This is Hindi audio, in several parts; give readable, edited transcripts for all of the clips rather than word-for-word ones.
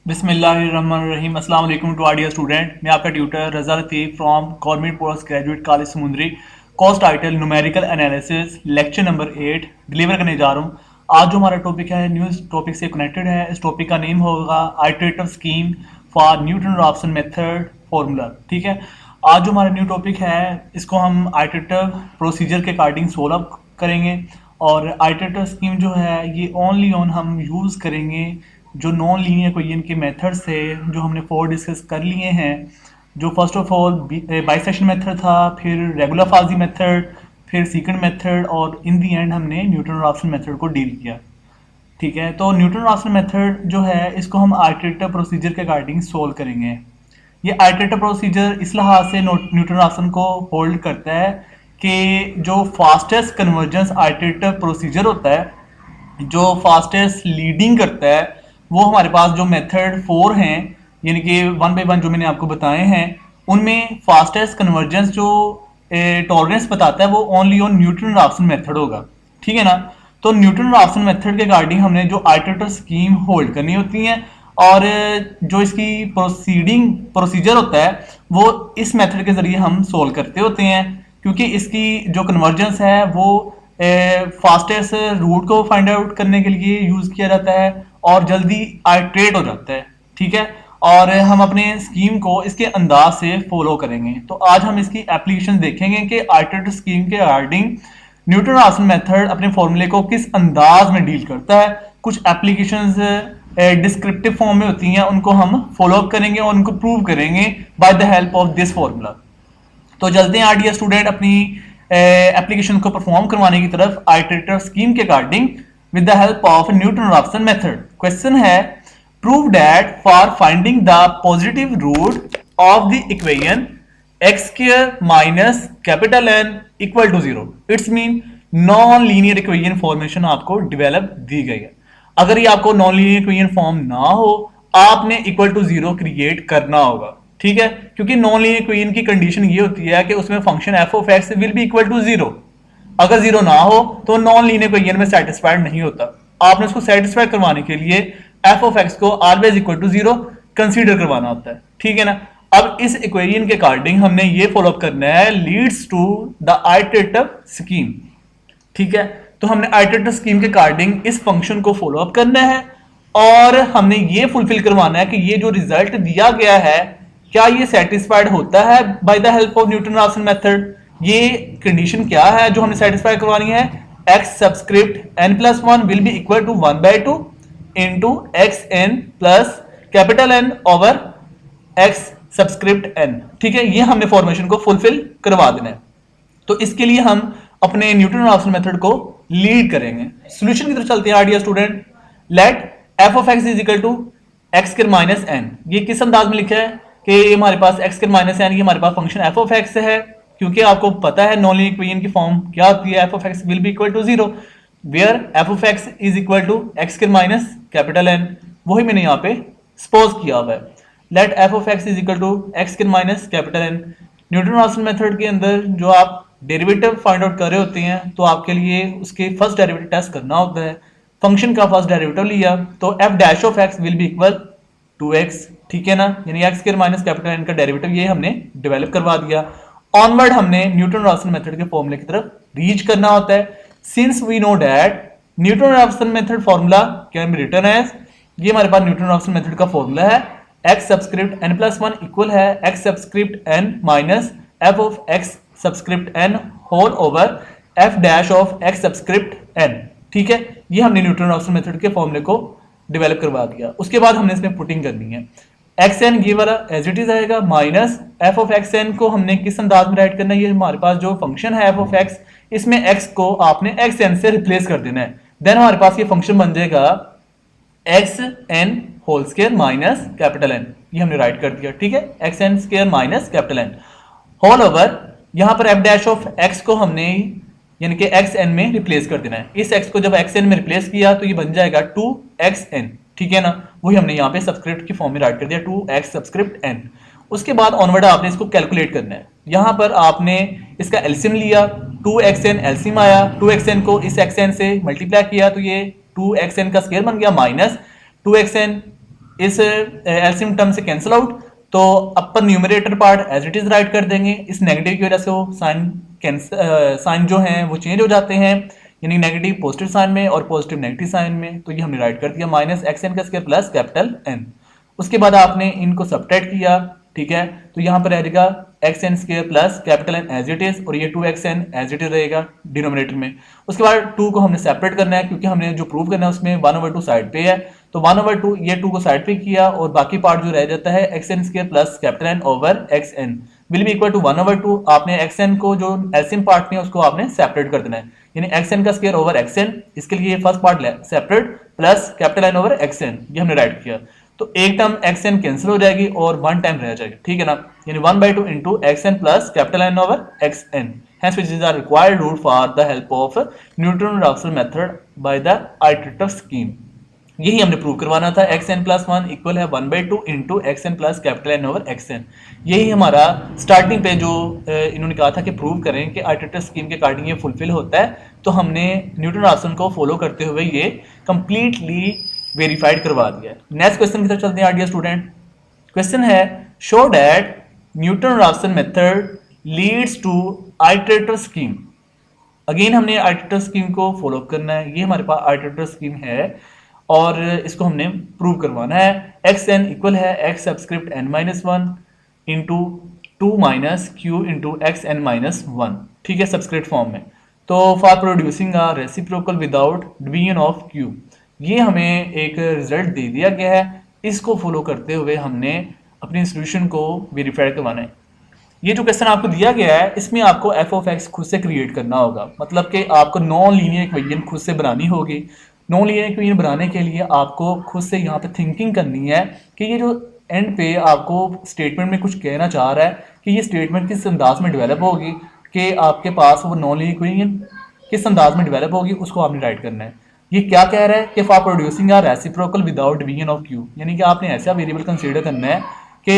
बिस्मिल्लाहिर्रहमानिर्रहीम। अस्सलाम वालेकुम टू डियर स्टूडेंट। मैं आपका tutor Raza Latif from government post graduate college Samundri. Course title numerical analysis, lecture number 8 deliver करने जा रहा हूँ। आज जो हमारा टॉपिक है न्यूज़ टॉपिक से कनेक्टेड है। इस टॉपिक का नेम होगा iterative scheme for Newton Raphson method formula. ठीक है, आज जो हमारा न्यू टॉपिक है इसको हम आइटरेटिव प्रोसीजर के अकॉर्डिंग सोल्व करेंगे। और आइटरेटिव स्कीम जो है ये ओनली ऑन हम यूज़ करेंगे जो नॉन लीनियर इक्वेशन के मेथड्स थे जो हमने 4 डिस्कस कर लिए हैं। जो first of all bisection method था, फिर रेगुलर फाजी मेथड, फिर सीकेंड मेथड और इन दी एंड हमने न्यूटन-रॉप्सन मेथड को डील किया। ठीक है, तो न्यूटन-रॉप्सन मेथड जो है इसको हम आइटरेटिव प्रोसीजर के अकॉर्डिंग सोल्व करेंगे। ये आइटरेटिव प्रोसीजर इस लिहाज से न्यूटन-रॉप्सन को होल्ड करता है कि जो फास्टेस्ट कन्वर्जेंस आइटरेटिव प्रोसीजर होता है, जो फास्टेस्ट लीडिंग करता है, वो हमारे पास जो मेथड 4 हैं यानी कि 1 बाई 1 जो मैंने आपको बताए हैं उनमें फास्टेस्ट कन्वर्जेंस जो टॉलरेंस बताता है वो ओनली ऑन न्यूटन-रॉप्सन मेथड होगा। ठीक है ना, तो न्यूटन-रॉप्सन मेथड के अकॉर्डिंग हमने जो आइटरेटिव स्कीम होल्ड करनी होती है और जो इसकी प्रोसीजर होता है वो इस मेथड के जरिए हम सोल्व करते होते हैं, क्योंकि इसकी जो कन्वर्जेंस है वो फास्टेस्ट रूट को फाइंड आउट करने के लिए यूज किया जाता है और जल्दी आइट्रेट हो जाता है। ठीक है, और हम अपने स्कीम को इसके अंदाज से फॉलो करेंगे। तो आज हम इसकी एप्लीकेशन देखेंगे कि आइटरेटिव स्कीम के अकॉर्डिंग न्यूटन-रॉप्सन मेथड अपने फॉर्मूले को किस अंदाज में डील करता है। कुछ एप्लीकेशंस डिस्क्रिप्टिव फॉर्म में होती हैं, उनको हम फॉलो करेंगे और उनको प्रूव करेंगे by the help of this formula. तो चलते हैं आरडीएस स्टूडेंट अपनी एप्लीकेशन को परफॉर्म करवाने की तरफ आइटरेटिव स्कीम के according with the help of Newton Raphson method. Question है, prove that for finding the positive root of the equation x square minus capital N equal to 0 it's mean non linear equation formation आपको डेवलप दी गई है। अगर ये आपको नॉन लीनियर इक्वेशन फॉर्म ना हो आपने इक्वल टू 0 क्रिएट करना होगा। ठीक है, क्योंकि नॉन लीनियर इक्वेशन की कंडीशन ये होती है कि उसमें function F of x will be equal to 0। अगर 0 ना हो तो नॉन लीनियर इक्वेशन में सेटिस्फाइड नहीं होता। आपने उसको सेटिस्फाई करवाने के लिए एफ ऑफ एक्स को ऑलवेज इक्वल टू 0 कंसीडर करवाना होता है। ठीक है ना, अब इस इक्वेशन के अकॉर्डिंग हमने ये फॉलो करना है leads to the iterative scheme. ठीक है, तो हमने आइटरेटिव स्कीम के अकॉर्डिंग इस फंक्शन को फॉलो अप करना है और हमने ये फुलफिल करवाना है कि ये जो रिजल्ट दिया गया है क्या ये सेटिस्फाइड होता है by the help of Newton Raphson method. ये कंडीशन क्या है जो हमने सेटिस्फाई करवानी है, x subscript n plus 1 will be equal to 1/2 into x N plus capital N over x subscript n। ठीक है, ये हमने फॉर्मेशन को फुलफिल करवा देना है। तो इसके लिए हम अपने न्यूटन-रॉप्सन मेथड को लीड करेंगे। सॉल्यूशन की तरफ चलते हैं RDS student. Let f of x is equal to x square minus n। ये किस अंदाज में लिखा है कि हमारे पास x स्क्वायर माइनस n, ये हमारे पास फंक्शन f ऑफ x है, क्योंकि आपको पता है नॉन लीनियर इक्वेशन की फॉर्म क्या होती है, f of x will be equal to 0 where f of x is equal to x square minus capital N। वही मैंने यहाँ पे सपोज किया हुआ है। Let f of x is equal to x square minus capital N। Newton Raphson method के अंदर जो आप डेरिवेटिव फाइंड आउट कर रहे होते हैं तो आपके लिए उसके फर्स्ट डेरिवेटिव टेस्ट करना होता है। फंक्शन का फर्स्ट डेरिवेटिव लिया तो f dash of x will be equal to x। ठीक है ना, यानी x square minus capital N का डेरिवेटिव ये हमने डेवलप करवा दिया। ऑनवर्ड हमने न्यूटन-रॉप्सन मेथड के फॉर्मूले की तरफ रीच करना होता है। Since we know that Newton Raphson method formula can be written as, ये हमारे पास न्यूटन-रॉप्सन मेथड का फॉर्मूला है, x subscript n plus 1 equal है x subscript n minus f of x subscript n whole over f dash of x subscript n। ठीक है, ये हमने न्यूटन-रॉप्सन मेथड के फॉर्मूले को डेवलप करवा दिया। उसके बाद हमने इसमें पुटिंग करनी है, xn ये वाला एज इट इज आएगा माइनस f ऑफ xn को हमने किस अंदाज में राइट करना है, ये हमारे पास जो फंक्शन है f ऑफ x, इसमें x को आपने xn से रिप्लेस कर देना है। देन हमारे पास ये फंक्शन बन जाएगा xn whole square minus capital N, ये हमने राइट कर दिया। ठीक है, xn square minus capital N whole over यहाँ पर f डैश ऑफ x को हमने यानी कि xn में रिप्लेस कर देना है। इस x को जब xn में रिप्लेस किया तो ये बन जाएगा 2xn। ठीक है ना, वही हमने यहाँ पे सबस्क्रिप्ट की फॉर्म में राइट कर दिया 2x सबस्क्रिप्ट n। उसके बाद ऑनवर्ड आपने इसको कैलकुलेट करना है। यहाँ पर आपने इसका एलसीएम लिया, 2xn एलसीएम आया, 2xn को इस xn से मल्टीप्लाई किया तो ये 2xn का स्क्वायर बन गया माइनस 2xn इस एलसीएम टर्म से कैंसिल आउट, तो upper numerator part as it is write कर देंगे। इस नेगेटिव की वजह से वो साइन जो हैं वो चेंज हो जाते हैं, यानी नेगेटिव पॉजिटिव साइन में और पॉजिटिव नेगेटिव साइन में। तो ये हमने राइट कर दिया माइनस एक्स एन का स्क्वायर प्लस कैपिटल एन। उसके बाद आपने इनको सब्ट्रैक्ट किया, ठीक है, तो यहाँ पर रहेगा X N square plus capital N as it is, और ये 2xn एज इट इज रहेगा डिनोमिनेटर में। उसके बाद 2 को हमने सेपरेट करना है, क्योंकि हमने जो प्रूव करना है उसमें 1/2 साइड पे है, तो 1/2 ये 2 को साइड पे किया, और बाकी पार्ट जो रह जाता है x N square plus capital N over X N will be equal to 1/2। आपने एक्स एन को जो एलसीएम पार्ट में उसको आपने सेपरेट कर देना है, यानी एक्स एन का स्क्वायर ओवर एक्स एन, इसके लिए first part separate plus capital N over X N, ये हमने राइट किया। तो एक टर्म एक्स एन कैंसिल हो जाएगी और 1 टाइम रह जाएगा, ठीक है ना, यानी 1/2 into X N plus capital N over X N. Hence, which is the required rule for the help of Newton-Raphson method by the iterative scheme। यही हमने प्रूव करवाना था, एक्स एन प्लस 1 इक्वल है 1/2 into X N plus capital N over X N. यही हमारा स्टार्टिंग पे जो इन्होंने कहा था कि प्रूव करें कि आइटरेटिव स्कीम के अकॉर्डिंग ये फुलफिल होता है, तो हमने न्यूटन राफसन को फॉलो करते हुए ये कंप्लीटली वेरीफाइड करवा दिया है। नेक्स्ट क्वेश्चन की तरफ चलते हैं डियर स्टूडेंट। क्वेश्चन है show that Newton Raphson method leads to iterative scheme. Again हमने आइटरेटिव स्कीम को फॉलो करना है, ये हमारे पास आइटरेटिव स्कीम है और इसको हमने प्रूव करवाना है। एक्स एन इक्वल है X subscript N minus 1 into 2 minus Q into X N minus 1, ठीक है, सबस्क्रिप्ट फॉर्म में। तो for producing a reciprocal without division of Q, ये हमें एक रिजल्ट दे दिया गया है। इसको फॉलो करते हुए हमने अपनी सोल्यूशन को वेरीफाई करवाना है। ये जो क्वेश्चन आपको दिया गया है इसमें आपको एफ ऑफ एक्स खुद से क्रिएट करना होगा, मतलब कि आपको नॉन लीनियर इक्वेशन खुद से बनानी होगी। नॉन लीनियर इक्वेशन बनाने के लिए आपको खुद से यहाँ पे थिंकिंग करनी है कि ये जो एंड पे आपको स्टेटमेंट में कुछ कहना चाह रहा है कि ये स्टेटमेंट किस अंदाज में डेवलप होगी, कि आपके पास वो नॉन लीनियर इक्वेशन किस अंदाज में डेवलप होगी, उसको आपने राइट करना है। ये क्या कह रहा है कि for producing a reciprocal without division of Q, यानी कि आपने ऐसा वेरिएबल कंसीडर करना है कि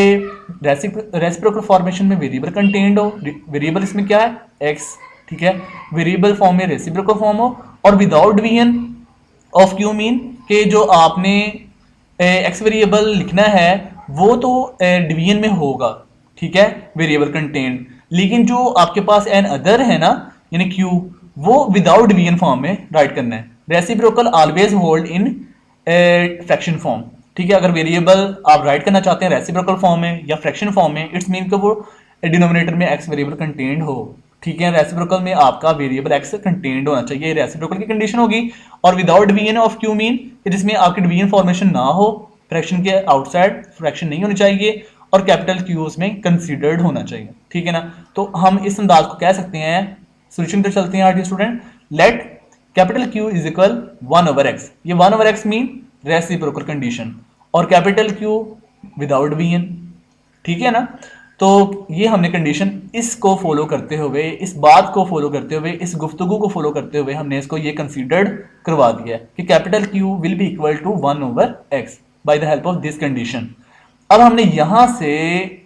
रेसिप्रोकल फॉर्मेशन में वेरिएबल कंटेन्ड हो। वेरिएबल इसमें क्या है एक्स, ठीक है, वेरिएबल फॉर्म में रेसिप्रोकल फॉर्म हो, और without division of Q mean कि जो आपने एक्स वेरिएबल लिखना है वो तो डिवीजन में होगा, ठीक है, वेरिएबल कंटेन्ड, लेकिन जो आपके पास एन अदर है ना यानी क्यू, वो विदाउट डिवीजन फॉर्म में राइट करना है। Reciprocal always hold in fraction form, ठीक है। अगर वेरिएबल आप राइट करना चाहते हैं रेसिप्रोकल फॉर्म में या फ्रैक्शन फॉर्म में, इट्स मीन कि वो डिनोमिनेटर में एक्स वेरिएबल कंटेन्ड हो, ठीक है। रेसिप्रोकल में आपका वेरिएबल एक्स कंटेन्ड होना चाहिए, रेसिप्रोकल की कंडीशन होगी। और without division of Q mean जिसमें आपकी डिवीजन फॉर्मेशन ना हो, फ्रैक्शन के आउटसाइड फ्रैक्शन नहीं होनी चाहिए, और कैपिटल क्यू उसमें कंसीडर्ड होना चाहिए, ठीक है ना। तो हम इस अंदाज को कह सकते हैं। सोल्यूशन पे चलते हैं R dear student. Let capital Q is equal 1/x, ये 1/x मीन रेसिप्रोकल कंडीशन, और कैपिटल क्यू विदाउट डिवीजन, ठीक है ना। तो ये हमने कंडीशन इसको फॉलो करते हुए, इस बात को फॉलो करते हुए, इस गुफ्तगू को फॉलो करते हुए हमने इसको ये कंसीडर्ड करवा दिया है कि capital Q will be equal to 1/x by the help of this condition. अब हमने यहां से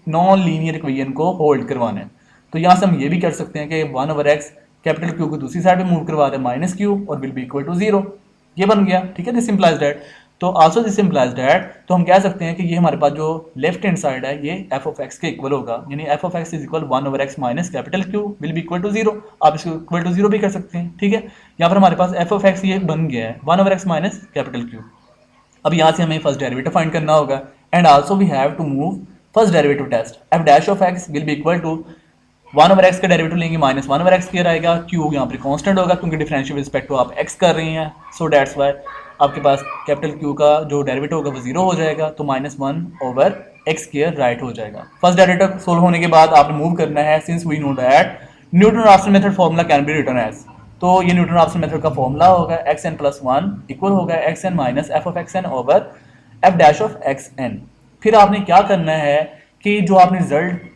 नॉन लीनियर इक्वेशन को होल्ड करवाना है, तो यहां से हम ये भी कर सकते हैं कि 1/x कैपिटल क्यू को दूसरी साइड पे मूव करवा दें माइनस क्यू और विल बी इक्वल टू 0, ये बन गया, ठीक है। दिस इंप्लाइज दैट, तो आल्सो दिस इंप्लाइज दैट, तो हम कह सकते हैं कि ये हमारे पास जो लेफ्ट हैंड साइड है ये एफ ऑफ एक्स के इक्वल होगा, यानी F of X is equal 1/x minus capital Q will be equal to 0। आप इसको इक्वल टू 0 भी कर सकते हैं, ठीक है। यहाँ पर हमारे पास एफ ऑफ एक्स ये बन गया है 1/x माइनस कैपिटल क्यू। अब यहाँ से हमें फर्स्ट डेरिवेटिव फाइंड करना होगा, and also we have to move first derivative test. F dash of x will be equal to 1/x का डेरिवेटिव लेंगे माइनस 1/x स्क्वायर आएगा, क्यू यहाँ पर कांस्टेंट होगा क्योंकि डिफरेंशियल रिस्पेक्ट टू आप एक्स कर रहे हैं, सो दैट्स वाई आपके पास कैपिटल क्यू का जो डेरिवेटिव होगा वो 0 हो जाएगा, तो -1/x स्क्वायर राइट हो जाएगा। फर्स्ट डेरिवेटिव सोल्व होने के बाद आपने मूव करना है, since we know that Newton Raphson method formula can be written as, तो ये न्यूटन राफसन मेथड का फॉर्मूला होगा xn + 1 इक्वल होगा xn minus f of xn over f dash of xn। फिर आपने क्या करना है कि जो आपने रिजल्ट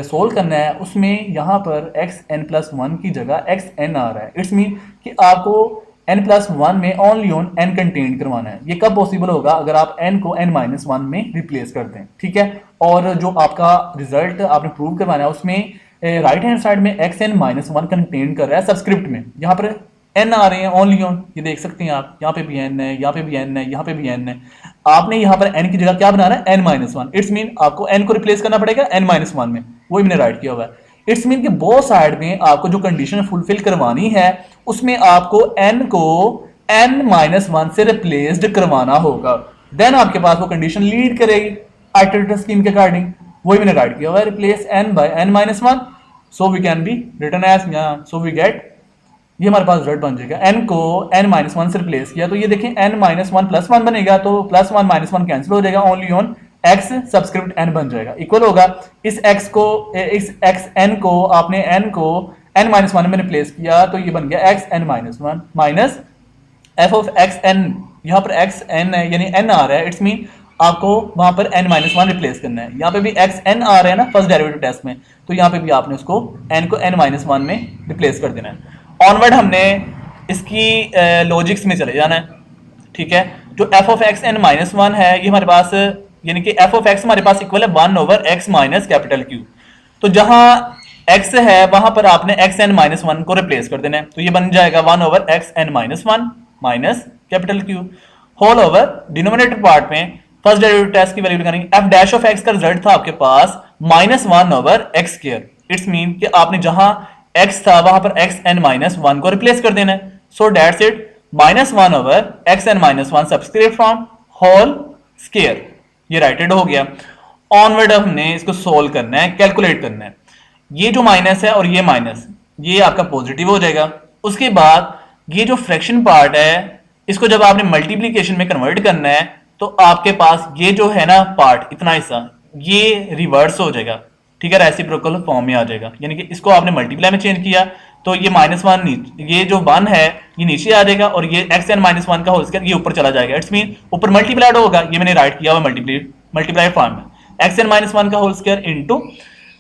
सोल्व करना है उसमें यहाँ पर xn + 1 की जगह xn आ रहा है, इट्स मीन कि आपको n + 1 में ओनली ऑन n कंटेंट करवाना है। ये कब पॉसिबल होगा अगर आप n को n-1 में रिप्लेस कर दें, ठीक है। और जो आपका रिजल्ट आपने प्रूव करवाना है उसमें राइट हैंड साइड में xn-1 कंटेन कर रहा है सबस्क्रिप्ट में, यहाँ पर n आ रहे हैं ओनली ऑन, ये देख सकते हैं आप, यहाँ पे भी n है, यहाँ पे भी n है, यहाँ पे भी n है। आपने यहाँ पर n की जगह क्या बनाना है, n-1। इट्स मीन आपको n को रिप्लेस करना पड़ेगा n-1 में, वही मैंने राइट किया हुआ है। इट्स मीन कि बोथ साइड में आपको जो कंडीशन फुलफिल करवानी है उसमें आपको n को n-1 से रिप्लेस्ड करवाना होगा, देन आपके पास वो कंडीशन लीड करेगी आइटरेटिव स्कीम के अकॉर्डिंग, वही मैंने राइट किया हुआ है, replace n by n-1 so we can be written as, so we get, ये हमारे पास रिजल्ट बन जाएगा। n को n-1 से रिप्लेस किया तो ये देखें n-1 प्लस 1 बनेगा, तो प्लस 1 माइनस 1 कैंसिल हो जाएगा, only on x subscript n बन जाएगा, इक्वल होगा इस x n को आपने n को n-1 में रिप्लेस किया तो ये बन गया x n-1 minus f of x n, यहाँ पर x n है यानी n आ रहा है, इट्स मीन आपको वहां पर n-1 रिप्लेस करना है। यहाँ पे भी x n आ रहा है ना फर्स्ट डेरिवेटिव टेस्ट में, तो यहाँ पे भी आपने उसको n को n-1 में रिप्लेस कर देना है। ऑनवर्ड हमने इसकी लॉजिक्स में चले जाना है, ठीक है। जो f ऑफ x n-1 है ये हमारे पास, यानी कि f ऑफ x हमारे पास इक्वल है 1 over x minus capital Q, तो जहां x है वहां पर आपने x n-1 को रिप्लेस कर देना है, तो ये बन जाएगा 1 over x n-1 minus capital Q whole over denominator part में फर्स्ट डेरिवेटिव टेस्ट की वैल्यू निकालेंगे। f डैश ऑफ x का रिजल्ट था आपके पास -1 over x square, it's mean कि आपने जहां x था वहां पर x n-1 को रिप्लेस कर देना है, so that's it -1 over x n-1 subscript from whole square, ये राइटेड हो गया। ऑनवर्ड हमने इसको सोल्व करना है, कैलकुलेट करना है, ये जो माइनस है और ये माइनस, ये आपका पॉजिटिव हो जाएगा। उसके बाद ये जो फ्रैक्शन पार्ट है इसको जब आपने मल्टीप्लीकेशन में कन्वर्ट करना है तो आपके पास ये जो है ना पार्ट, इतना हिस्सा ये रिवर्स हो जाएगा, ठीक है, रेसिप्रोकल फॉर्म में आ जाएगा, यानी कि इसको आपने मल्टीप्लाई में चेंज किया तो ये -1 ये जो 1 है ये नीचे आ जाएगा और ये x n-1 का होल स्क्वायर ये ऊपर चला जाएगा, इट्स मीन ऊपर मल्टीप्लाइड होगा, ये मैंने राइट किया हुआ मल्टीप्लाई फॉर्म में x n-1 का होल स्क्वायर इनटू,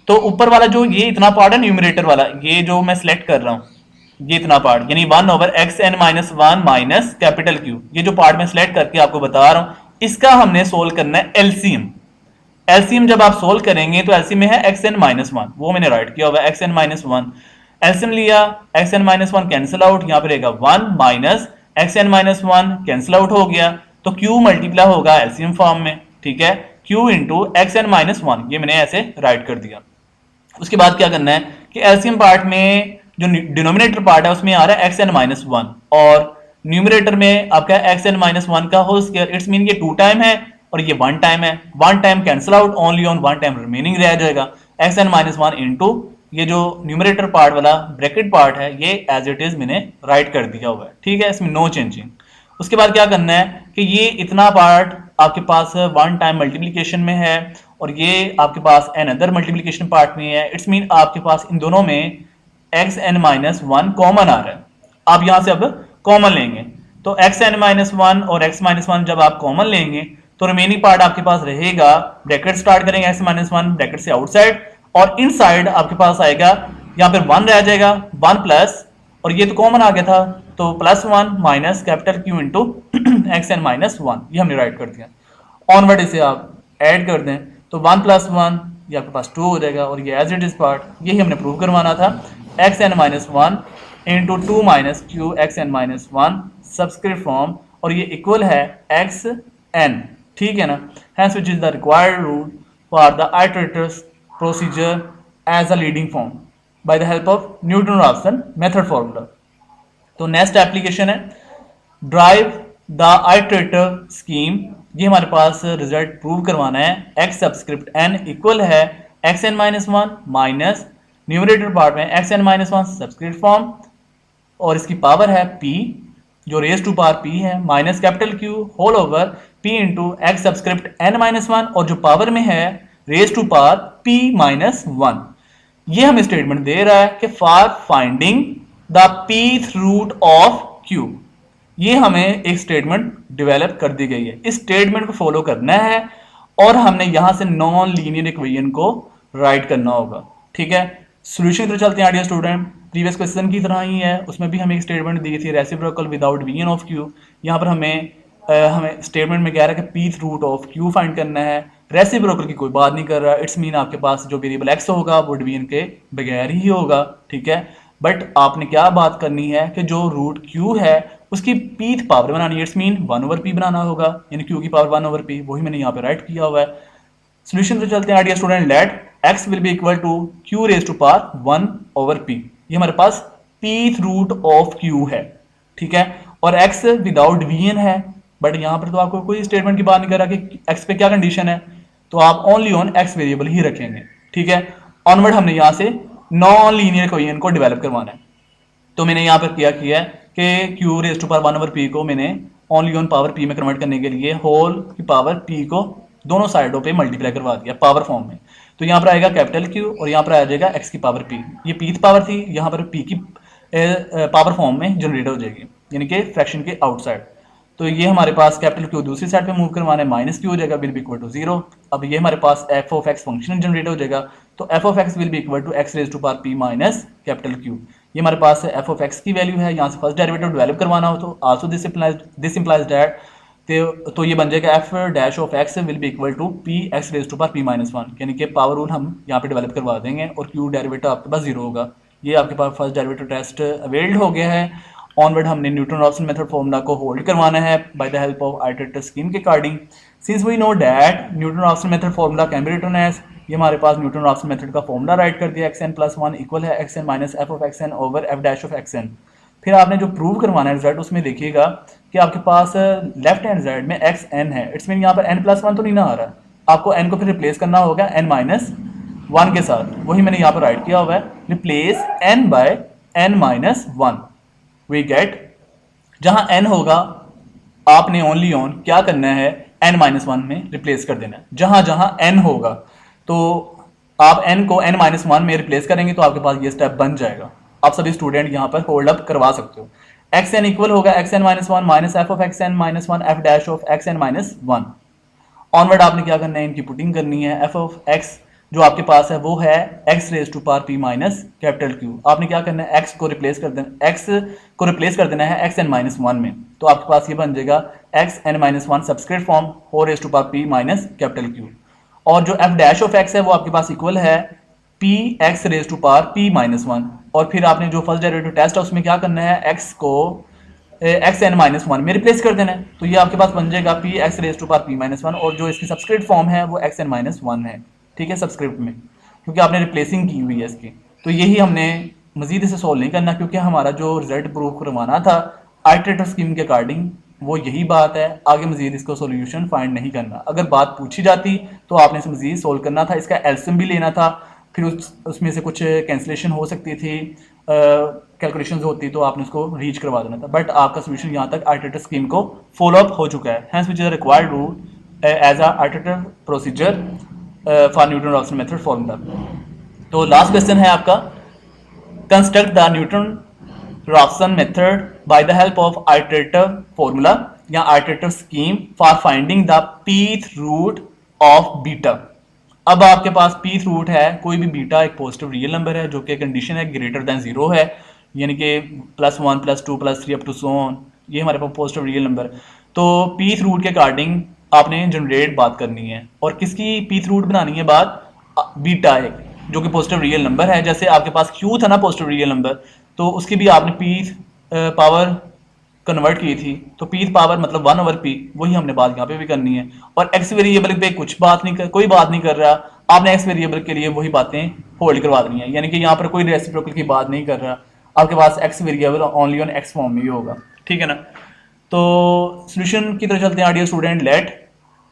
तो ऊपर वाला जो ये इतना पार्ट है न्यूमरेटर वाला, ये जो मैं सिलेक्ट कर रहा हूं ये इतना पार्ट यानी 1 over x n-1 minus capital Q, ये जो पार्ट मैं सिलेक्ट करके आपको बता रहा हूं इसका हमने सोल्व करना है एलसीएम। एलसीएम जब आप सोल्व करेंगे तो एलसीएम में है x n-1, वो मैंने राइट किया हुआ है x n-1, एलसीएम लिया x n-1 कैंसिल आउट, यहाँ पे रहेगा 1 minus x n-1 cancel out हो गया तो Q मल्टीप्लाई होगा एलसीएम फॉर्म में, ठीक है, Q इंटू x n-1, ये मैंने ऐसे राइट कर दिया। उसके बाद क्या करना है कि एलसीएम पार्ट में जो डिनोमिनेटर पार्ट है उसमें आ रहा है x n-1 और न्यूमरेटर में आपका x n-1 का होल स्क्वायर, इट्स मीन ये 2 टाइम है और ये 1 टाइम है, 1 time cancel out, only on 1 time remaining रह जाएगा x n-1 इनटू ये जो न्यूमरेटर पार्ट वाला ब्रैकेट पार्ट है ये एज इट इज मैंने राइट कर दिया हुआ है, ठीक है, इसमें नो चेंजिंग। उसके बाद क्या करना है कि ये इतना पार्ट आपके पास 1 टाइम मल्टीप्लीकेशन में है और ये आपके पास एन अदर मल्टीप्लीकेशन पार्ट में है, इट्स मीन आपके पास इन दोनों में x n-1 कॉमन आ रहा है, आप यहां से अब कॉमन लेंगे तो x n-1 और x-1 जब आप कॉमन लेंगे तो रिमेनिंग पार्ट आपके पास रहेगा, ब्रैकेट स्टार्ट करेंगे x-1 ब्रैकेट से आउटसाइड और इनसाइड आपके पास आएगा, यहाँ पर 1 रह जाएगा 1 प्लस, और ये तो कॉमन आ गया था तो +1 minus capital Q into x n-1, ये हमने राइट कर दिया। ऑनवर्ड इसे आप ऐड कर दें तो 1 + 1 ये आपके पास 2 हो जाएगा और ये एज इट इज पार्ट, यही हमने प्रूव करवाना था, x n-1 into 2 minus Q x n-1 subscript form और ये इक्वल है x n, ठीक है ना, hence which is the required rule for the iterators procedure as a leading form by the help of Newton Raphson method formula. तो नेक्स्ट एप्लीकेशन है ड्राइव द आइटरेटर स्कीम, ये हमारे पास रिजल्ट प्रूव करवाना है, x सब्सक्रिप्ट n इक्वल है x n-1 minus numerator part में x n-1 सब्सक्रिप्ट फॉर्म और इसकी पावर है p जो रेज टू पावर p है minus capital Q whole over p into x subscript n-1 और जो पावर में है raise to power p minus 1। ये हमें स्टेटमेंट दे रहा है कि for finding the pth root of q, ये हमें एक स्टेटमेंट डेवलप कर दी गई है, इस स्टेटमेंट को फॉलो करना है और हमने यहां से नॉन लीनियर इक्वेशन को राइट करना होगा, ठीक है। सॉल्यूशन की तरफ चलते हैं डियर स्टूडेंट, प्रीवियस क्वेश्चन की तरह ही है, उसमें भी हमें एक स्टेटमेंट दी थी reciprocal without v n of q, यहाँ पर हमें स्टेटमेंट में कह रहा है कि pth root of q find करना है, रेसिप्रोकल की कोई बात नहीं कर रहा, इट्स मीन आपके पास जो वेरिएबल x होगा वो डिवीजन के बगैर ही होगा, ठीक है। बट आपने क्या बात करनी है कि जो रूट q है उसकी पीथ पावर बनानी है, इट्स मीन 1/p बनाना होगा, यानी q की पावर 1/p, वही मैंने यहाँ पे राइट किया हुआ है। सोल्यूशन पे चलते हैं। Dear student, let x will be equal to q raise to power 1/p। ये हमारे पास पीथ रूट ऑफ q है, ठीक है, और x विदाउट vn है, बट यहाँ पर तो आपको कोई स्टेटमेंट की बात नहीं कर रहा कि x पे क्या कंडीशन है, तो आप ओनली ऑन x वेरिएबल ही रखेंगे, ठीक है। ऑनवर्ड हमने यहाँ से नॉन लीनियर इक्वेशन को डेवलप करवाना है, तो मैंने यहाँ पर क्या किया है कि q raise to power 1/p को मैंने ओनली ऑन पावर p में कन्वर्ट करने के लिए होल की पावर p को दोनों साइडों पे मल्टीप्लाई करवा दिया पावर फॉर्म में। तो यहाँ पर आएगा कैपिटल Q और यहाँ पर आ जाएगा x की पावर p। ये pth पावर थी, यहाँ पर p की पावर फॉर्म में जनरेट हो जाएगी, यानी कि फ्रैक्शन के आउटसाइड। तो ये हमारे पास कैपिटल Q दूसरी साइड पे मूव करवाना है, माइनस Q हो जाएगा, विल बी इक्वल टू 0। अब ये हमारे पास f of x function generate हो जाएगा, तो f of x will be equal to x raise to power p minus capital Q। ये हमारे पास f ऑफ x की वैल्यू है, यहाँ से फर्स्ट डेरिवेटिव डेवलप करवाना हो तो आल्सो दिस इंप्लाइज दैट, तो ये बन जाएगा f dash of x will be equal to p x raise to power p minus 1, यानी कि पावर रूल हम यहाँ पे डेवलप करवा देंगे और q डेरिवेटिव आपके पास 0 होगा। ये आपके पास फर्स्ट डेरिवेटिव टेस्ट अवेल्ड हो गया है। ऑनवर्ड हमने न्यूटन-रॉप्सन मेथड फॉर्मूला को होल्ड करवाना है by the help of iterative scheme के according. Since we know that Newton Raphson method formula can be written as, ये हमारे पास न्यूटन-रॉप्सन मेथड का फॉर्मूला राइट कर दिया, xn प्लस 1 इक्वल है xn minus f of xn over f dash of xn। फिर आपने जो प्रूव करवाना है रिजल्ट, उसमें देखिएगा कि आपके पास लेफ्ट हैंड साइड में xn है, इट्स मीन यहाँ पर n प्लस 1 तो नहीं ना आ रहा, आपको n को फिर रिप्लेस करना होगा n माइनस 1 के साथ, वही मैंने यहाँ पर राइट किया हुआ है, replace n by n minus 1। We get, जहां n होगा आपने ओनली ऑन क्या करना है, n माइनस 1 में रिप्लेस कर देना है। जहां जहां n होगा तो आप n को n माइनस 1 में रिप्लेस करेंगे तो आपके पास ये स्टेप बन जाएगा। आप सभी स्टूडेंट यहाँ पर होल्ड अप करवा सकते हो। xn इक्वल होगा xn minus 1 minus f of xn minus 1 f dash of xn minus 1। Onward आपने क्या करना है, इनकी पुटिंग करनी है। f ऑफ x जो आपके पास है वो है x raise to power p minus capital Q। आपने क्या करना है, x को रिप्लेस कर देना है xn माइनस 1 में, तो आपके पास ये बन जाएगा xn माइनस 1 सब्सक्रिप्ट फॉर्म हो raise to power p minus capital Q। और जो f डैश ऑफ x है वो आपके पास इक्वल है p x raise to power p minus 1। और फिर आपने जो फर्स्ट डेरिवेटिव टेस्ट है उसमें क्या करना है, x को xn माइनस 1 में रिप्लेस कर देना है, तो ये आपके पास बन जाएगा p x raise to power p minus 1, और जो इसकी सब्सक्रिप्ट फॉर्म है वो xn माइनस 1 है, ठीक है, सब्सक्रिप्ट में, क्योंकि आपने रिप्लेसिंग की हुई है इसकी। तो यही हमने मजीद इसे सॉल्व नहीं करना, क्योंकि हमारा जो रिजल्ट प्रूव करवाना था आइटरेटिव स्कीम के अकॉर्डिंग वो यही बात है, आगे मजीद इसको सॉल्यूशन फाइंड नहीं करना। अगर बात पूछी जाती तो आपने इसे मजीद सोल्व करना था, इसका एलसीएम भी लेना था, फिर उसमें से कुछ कैंसिलेशन हो सकती थी, कैलकुलेशंस होती तो आपने उसको रीच करवा देना था, बट आपका सोल्यूशन यहाँ तक आइटरेटिव स्कीम को फॉलो अप हो चुका है। Hence which is required rule as a iterative procedure for Newton Raphson method formula. तो लास्ट क्वेश्चन है आपका, construct the Newton Raphson method by the help of iterative formula या iterative scheme for finding the pth root of beta. अब आपके पास पीथ रूट है, कोई भी बीटा एक पॉजिटिव रियल नंबर है जो कि कंडीशन है ग्रेटर देन 0 है, यानी कि +1 +2 +3 अप टू सो ऑन, ये हमारे पास पॉजिटिव रियल नंबर। तो पीथ रूट के अकॉर्डिंग आपने जनरेट बात करनी है, और किसकी पीथ रूट बनानी है बात, बीटा एक जो कि पॉजिटिव रियल नंबर है। जैसे आपके पास क्यू था ना पॉजिटिव रियल नंबर, तो उसकी भी आपने पीथ पावर कन्वर्ट की थी, तो पीथ पावर मतलब 1/p, वही हमने बात यहाँ पे भी करनी है। और एक्स वेरिएबल पे कोई बात नहीं कर रहा, आपने एक्स वेरिएबल के लिए वही बातें होल्ड करवा देनी है, यानी कि यहाँ पर कोई रेसिप्रोकल की बात नहीं कर रहा, आपके पास x variable only on x form में ही होगा, ठीक है ना। तो सोल्यूशन की तरफ चलते हैं। Dear student, let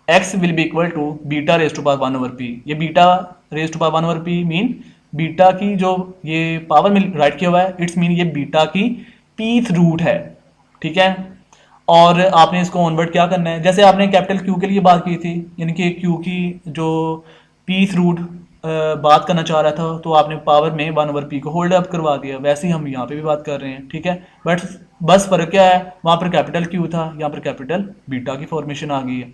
x will be equal to beta raise to power 1/p। ये beta raise to power 1/p mean beta की जो ये पावर में राइट किया हुआ है, इट्स मीन ये बीटा की पीथ रूट है, ठीक है। और आपने इसको ऑनवर्ड क्या करना है, जैसे आपने कैपिटल Q के लिए बात की थी, यानी कि Q की जो पीथ रूट बात करना चाह रहा था, तो आपने पावर में 1/p को होल्ड अप करवा दिया, वैसे ही हम यहाँ पे भी बात कर रहे हैं, ठीक है। बट बस फर्क क्या है, वहाँ पर कैपिटल Q था, यहाँ पर कैपिटल बीटा की फॉर्मेशन आ गई है।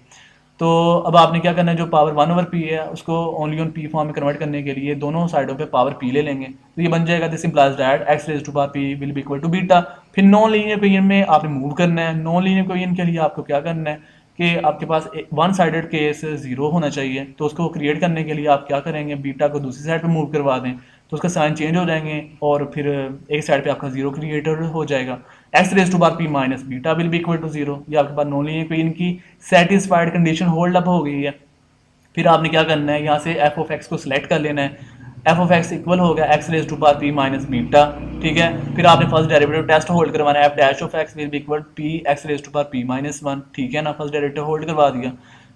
तो अब आपने क्या करना है, जो पावर 1/p है उसको ओनली ऑन p फॉर्म में कन्वर्ट करने के लिए दोनों साइडों पे पावर p ले लेंगे, तो ये बन जाएगा this implies that x raise to power p will be equal to beta. फिर नॉन लीनियर इक्वेशन में आपने मूव करना है। नॉन लीनियर इक्वेशन के लिए आपको क्या करना है कि आपके पास वन साइडेड केस 0 होना चाहिए, तो उसको क्रिएट करने के लिए आप क्या करेंगे, बीटा को दूसरी साइड पे मूव करवा दें, तो उसका साइन चेंज हो जाएंगे और फिर एक साइड पे आपका जीरो क्रिएटर हो जाएगा। X raise to power p minus beta will be equal to zero. ये आपके पास नॉन लीनियर इक्वेशन की सेटिस्फाइड कंडीशन होल्ड अप हो गई है। फिर आपने क्या करना है, यहाँ से एफ ऑफ एक्स को सिलेक्ट कर लेना है। एफ ऑफ एक्स इक्वल हो गया x raise to power p minus beta, ठीक है। फिर आपने फर्स्ट डेरिवेटिव टेस्ट होल्ड करवाना है, f dash of x will be equal p x raise to power p minus one, ठीक है ना। फर्स्ट डेरिवेटिव होल्ड करवा दिया।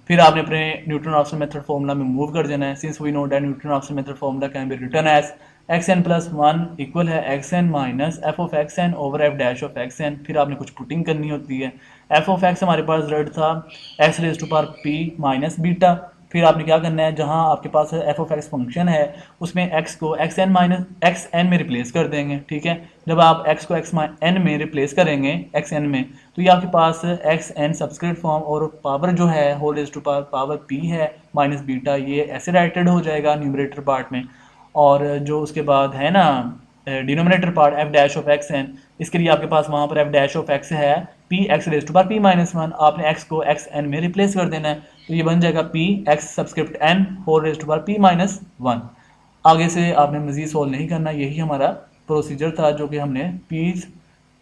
फिर आपने अपने न्यूटन राफ्सन मेथड फॉर्मूला में मूव कर देना है। Since we know that Newton Raphson method formula can be written as x N plus one equal है x N minus f of x n over f dash of x n. फिर आपने कुछ पुटिंग करनी होती है। एफ ऑफ एक्स हमारे पास रिजल्ट था x raise to power p minus beta. फिर आपने क्या करना है, जहां आपके पास एफ ऑफ एक्स फंक्शन है उसमें एक्स को x N minus x n में रिप्लेस कर देंगे, ठीक है। जब आप एक्स को एक्स एन में रिप्लेस करेंगे एक्स एन में, तो ये आपके पास एक्स एन सब्सक्रिप्ट फॉर्म और पावर जो है whole raise to power P है माइनस बीटा, ये ऐसे राइटेड हो जाएगा न्यूमरेटर पार्ट में। और जो उसके बाद है ना denominator part f dash of x N, इसके लिए आपके पास वहाँ पर एफ डैश ऑफ एक्स है p x raise to power p minus one. आपने एक्स को एक्स एन में रिप्लेस कर देना है, तो ये बन जाएगा p x subscript n whole raise to power p minus one. आगे से आपने मजीद सोल्व नहीं करना, यही हमारा प्रोसीजर था जो कि हमने पी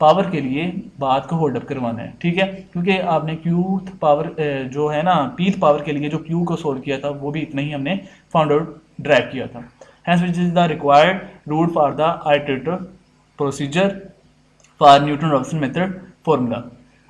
पावर के लिए बात को होल्ड अप करवाना है, ठीक है। क्योंकि आपने क्यू पावर जो है ना पीथ पावर के लिए जो क्यू को सोल्व किया था वो भी इतना ही हमने फाउंड आउट ड्राइव किया था। Hence which is the required root for the iterative procedure for Newton Raphson method formula.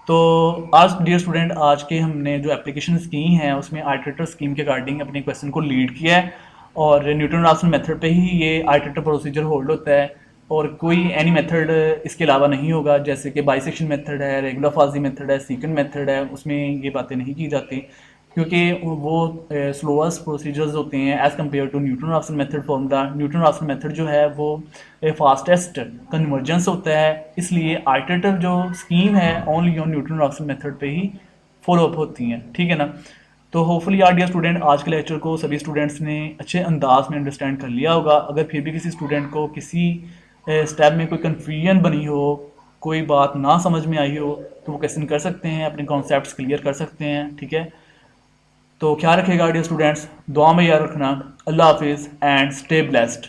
तो आज डियर स्टूडेंट, आज के हमने जो एप्लीकेशन की हैं उसमें आइटरेटिव स्कीम के अकॉर्डिंग अपने क्वेश्चन को लीड किया है और न्यूटन रॉब्सन मेथड पे ही ये आइटरेटिव प्रोसीजर होल्ड होता है और कोई एनी मेथड इसके अलावा नहीं होगा। जैसे कि बाइसेक्शन मेथड है, रेगुलर फाजी मेथड है, सीकेंड मेथड है, उसमें ये बातें नहीं की जाती क्योंकि वो स्लोएस्ट प्रोसीजर्स होते हैं as compare to Newton Raphson method formula. Newton Raphson method जो है वो फास्टेस्ट कन्वर्जेंस होता है, इसलिए आइटरेटिव जो स्कीम है only on Newton Raphson method पे ही फॉलो अप होती हैं, ठीक है ना। तो होपफुली यार डियर स्टूडेंट, आज के लेक्चर को सभी स्टूडेंट्स ने अच्छे अंदाज में अंडरस्टैंड कर लिया होगा। अगर फिर भी किसी स्टूडेंट को किसी स्टेप में कोई कन्फ्यूजन बनी हो, कोई बात ना समझ में आई हो, तो वो क्वेश्चन कर सकते हैं, अपने कॉन्सेप्ट्स क्लियर कर सकते हैं, ठीक है। तो ख्याल रखिएगा डियर स्टूडेंट्स, दुआ में याद रखना। अल्लाह हाफिज़ एंड स्टे ब्लेस्ड।